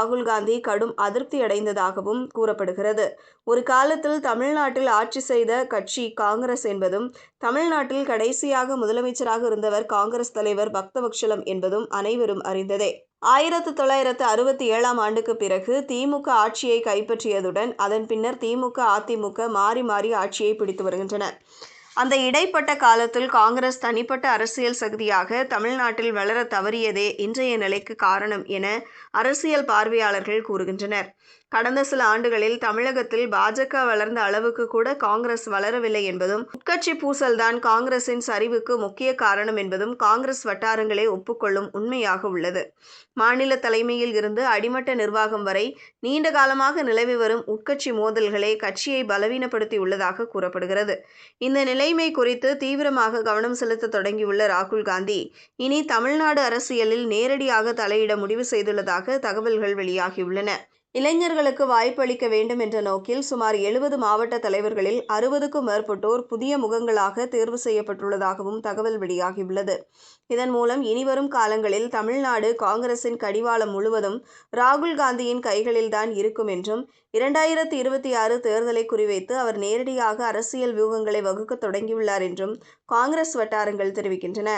ராகுல் காந்தி கடும் அதிருப்தியடைந்ததாகவும் கூறப்படுகிறது. ஒரு காலத்தில் தமிழ்நாட்டில் ஆட்சி செய்த கட்சி காங்கிரஸ் என்பதும், தமிழ்நாட்டில் கடைசியாக முதலமைச்சராக இருந்தவர் காங்கிரஸ் தலைவர் பக்தவத்சலம் என்பதும் அனைவரும் அறிந்ததே. 1967ஆம் ஆண்டுக்கு பிறகு திமுக ஆட்சியை கைப்பற்றியதுடன், அதன் பின்னர் திமுக, அதிமுக மாறி மாறி ஆட்சியை பிடித்து வருகின்றன. அந்த இடைப்பட்ட காலத்தில் காங்கிரஸ் தனிப்பட்ட அரசியல் சக்தியாக தமிழ்நாட்டில் வளர தவறியதே இன்றைய நிலைக்கு காரணம் என அரசியல் பார்வையாளர்கள் கூறுகின்றனர். கடந்த சில ஆண்டுகளில் தமிழகத்தில் பாஜக வளர்ந்த அளவுக்கு கூட காங்கிரஸ் வளரவில்லை என்பதும், உட்கட்சி பூசல்தான் காங்கிரசின் சரிவுக்கு முக்கிய காரணம் என்பதும் காங்கிரஸ் வட்டாரங்களே ஒப்புக்கொள்ளும் உண்மையாக உள்ளது. மாநில தலைமையில் இருந்து அடிமட்ட நிர்வாகம் வரை நீண்ட காலமாக நிலவி வரும் உட்கட்சி மோதல்களே கட்சியை பலவீனப்படுத்தி உள்ளதாக கூறப்படுகிறது. இந்த நிலைமை குறித்து தீவிரமாக கவனம் செலுத்த தொடங்கியுள்ள ராகுல் காந்தி, இனி தமிழ்நாடு அரசியலில் நேரடியாக தலையிட முடிவு செய்துள்ளதாக தகவல்கள் வெளியாகியுள்ளன. இளைஞர்களுக்கு வாய்ப்பளிக்க வேண்டும் என்ற நோக்கில் சுமார் 70 மாவட்ட தலைவர்களில் 60க்கும் மேற்பட்டோர் புதிய முகங்களாக தேர்வு செய்யப்பட்டுள்ளதாகவும் தகவல் வெளியாகியுள்ளது. இதன் மூலம் இனிவரும் காலங்களில் தமிழ்நாடு காங்கிரசின் கடிவாளம் முழுவதும் ராகுல் காந்தியின் கைகளில்தான் இருக்கும் என்றும், 2026 தேர்தலை குறிவைத்து அவர் நேரடியாக அரசியல் வியூகங்களை வகுக்க தொடங்கியுள்ளார் என்றும் காங்கிரஸ் வட்டாரங்கள் தெரிவிக்கின்றன.